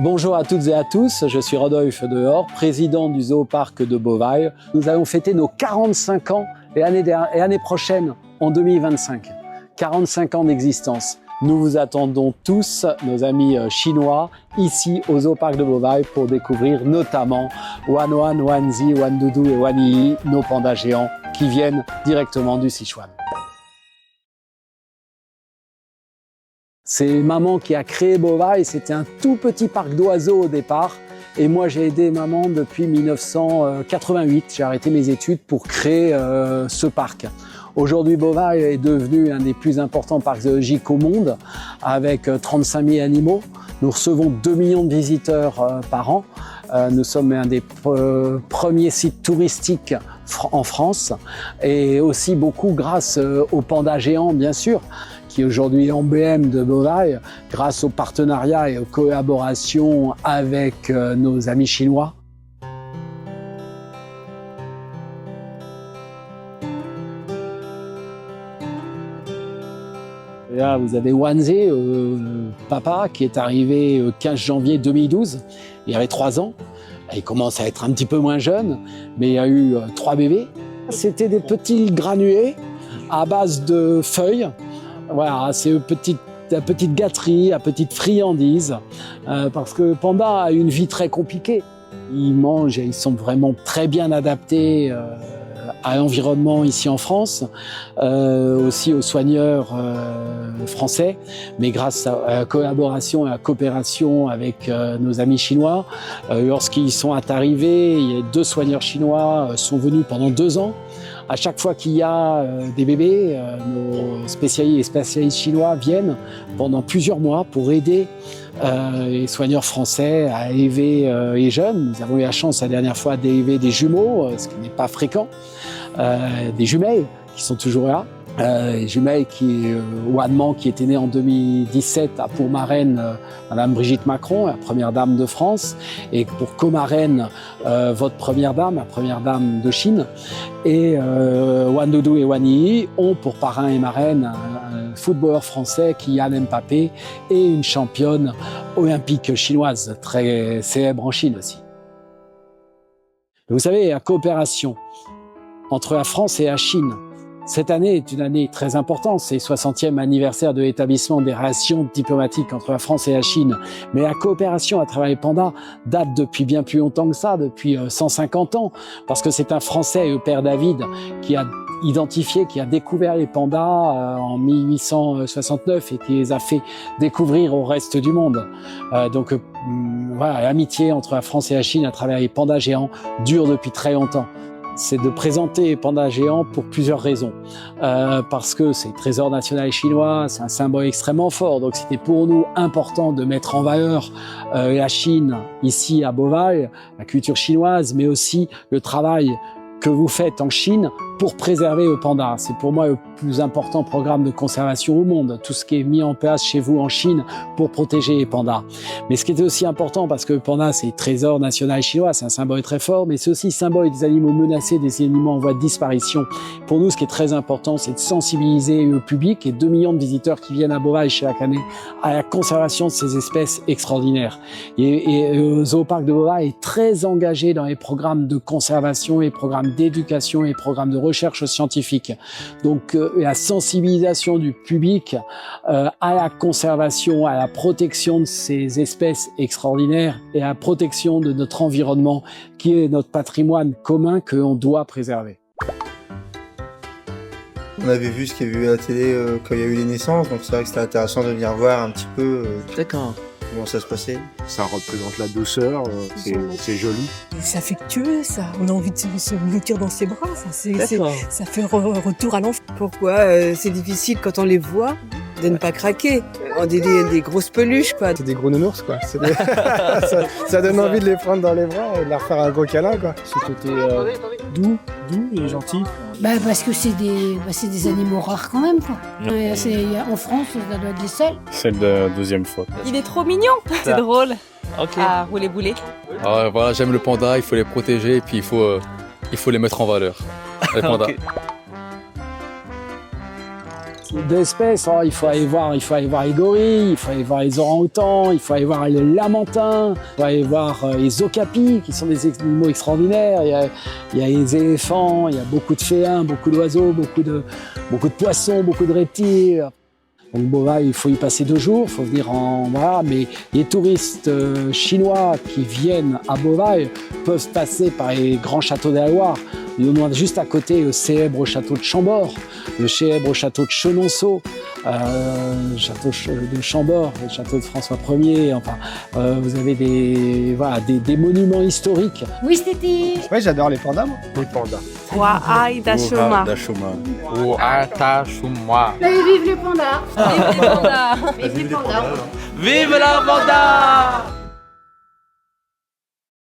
Bonjour à toutes et à tous, je suis Rodolphe Dehors, président du Zooparc de Beauvais. Nous allons fêter nos 45 ans et l'année prochaine, en 2025. 45 ans d'existence. Nous vous attendons tous, nos amis chinois, ici au Zooparc de Beauvais pour découvrir notamment Wanwan, Wanzi, Wandoudou et Waniyi, nos pandas géants qui viennent directement du Sichuan. C'est maman qui a créé Beauvais, c'était un tout petit parc d'oiseaux au départ. Et moi, j'ai aidé maman depuis 1988. J'ai arrêté mes études pour créer ce parc. Aujourd'hui, Beauvais est devenu un des plus importants parcs zoologiques au monde, avec 35 000 animaux. Nous recevons 2 millions de visiteurs par an. Nous sommes un des premiers sites touristiques en France, et aussi beaucoup grâce aux pandas géants, bien sûr, qui est aujourd'hui l'emblème de Beauvais, grâce aux partenariats et aux collaborations avec nos amis chinois. Et là, vous avez Wanzi, papa, qui est arrivé le 15 janvier 2012. Il avait 3 ans. Il commence à être un petit peu moins jeune, mais il a eu 3 bébés. C'était des petits granulés à base de feuilles. Voilà, c'est une petite gâterie, une petite friandise, parce que le panda a une vie très compliquée. Ils mangent et ils sont vraiment très bien adaptés à l'environnement ici en France, aussi aux soigneurs français, mais grâce à la collaboration et à la coopération avec nos amis chinois. Lorsqu'ils sont arrivés, il y a 2 soigneurs chinois sont venus pendant 2 ans. À chaque fois qu'il y a des bébés, nos spécialistes chinois viennent pendant plusieurs mois pour aider les soigneurs français à élever les jeunes. Nous avons eu la chance la dernière fois d'élever des jumeaux, ce qui n'est pas fréquent, des jumelles qui sont toujours là. Les jumelles Wanman, qui était née en 2017, a pour marraine Madame Brigitte Macron, la première dame de France, et pour co-marraine votre première dame, la première dame de Chine. Et Wandoudou et Waniyi ont pour parrain et marraine un footballeur français, Kylian Mbappé, et une championne olympique chinoise, très célèbre en Chine aussi. Vous savez, la coopération entre la France et la Chine, cette année est une année très importante, c'est le 60e anniversaire de l'établissement des relations diplomatiques entre la France et la Chine. Mais la coopération à travers les pandas date depuis bien plus longtemps que ça, depuis 150 ans, parce que c'est un Français, le père David, qui a identifié, qui a découvert les pandas en 1869 et qui les a fait découvrir au reste du monde. Donc voilà, l'amitié entre la France et la Chine à travers les pandas géants dure depuis très longtemps. C'est de présenter les pandas géants pour plusieurs raisons. Parce que c'est le trésor national chinois, c'est un symbole extrêmement fort. Donc c'était pour nous important de mettre en valeur la Chine ici à Beauvais, la culture chinoise, mais aussi le travail que vous faites en Chine pour préserver le panda. C'est pour moi le plus important programme de conservation au monde, tout ce qui est mis en place chez vous en Chine pour protéger les pandas. Mais ce qui était aussi important, parce que le panda c'est le trésor national chinois, c'est un symbole très fort, mais c'est aussi le symbole des animaux menacés, des animaux en voie de disparition. Pour nous, ce qui est très important, c'est de sensibiliser le public et 2 millions de visiteurs qui viennent à Beauvais chaque année à la conservation de ces espèces extraordinaires. Et le Zooparc de Beauvais est très engagé dans les programmes de conservation, les programmes d'éducation et les programmes de recherche scientifique. Donc la sensibilisation du public à la conservation, à la protection de ces espèces extraordinaires et à la protection de notre environnement qui est notre patrimoine commun que l'on doit préserver. On avait vu ce qu'il y a eu à la télé quand il y a eu les naissances, donc c'est vrai que c'était intéressant de venir voir un petit peu comment ça se passait. Ça représente la douceur, c'est joli. C'est affectueux, ça. On a envie de se blottir dans ses bras. Ça fait retour à l'enfant. Pourquoi c'est difficile quand on les voit de ne pas craquer. On dit des grosses peluches, quoi. C'est des gros nounours, quoi. Ça donne envie de les prendre dans les bras et de leur faire un gros câlin, quoi. Ce côté doux et gentil. Parce que c'est des animaux rares quand même, quoi. En France, ça doit être les seuls. C'est la 2e fois. Il est trop mignon, c'est drôle. À rouler boulet. Voilà, j'aime le panda, il faut les protéger et puis il faut les mettre en valeur. Les pandas. d'espèces. Alors, il faut aller voir les gorilles, il faut aller voir les orang-outans, il faut aller voir les lamantins, il faut aller voir les okapis, qui sont des animaux extraordinaires. Il y a les éléphants, il y a beaucoup de félins, beaucoup d'oiseaux, beaucoup de poissons, beaucoup de reptiles. Donc Bovailles, il faut y passer 2 jours, il faut venir voilà, mais les touristes chinois qui viennent à Bovailles peuvent passer par les grands châteaux de la Loire. Il y en a juste à côté le célèbre château de Chambord, le célèbre château de Chenonceau, le château de Chambord, le château de François Ier. Enfin, vous avez des monuments historiques. Oui, c'était. Ouais, j'adore les pandas, moi. Les pandas. Wa'ai Dashuma. Vive les pandas. Vive les pandas. Vive la panda!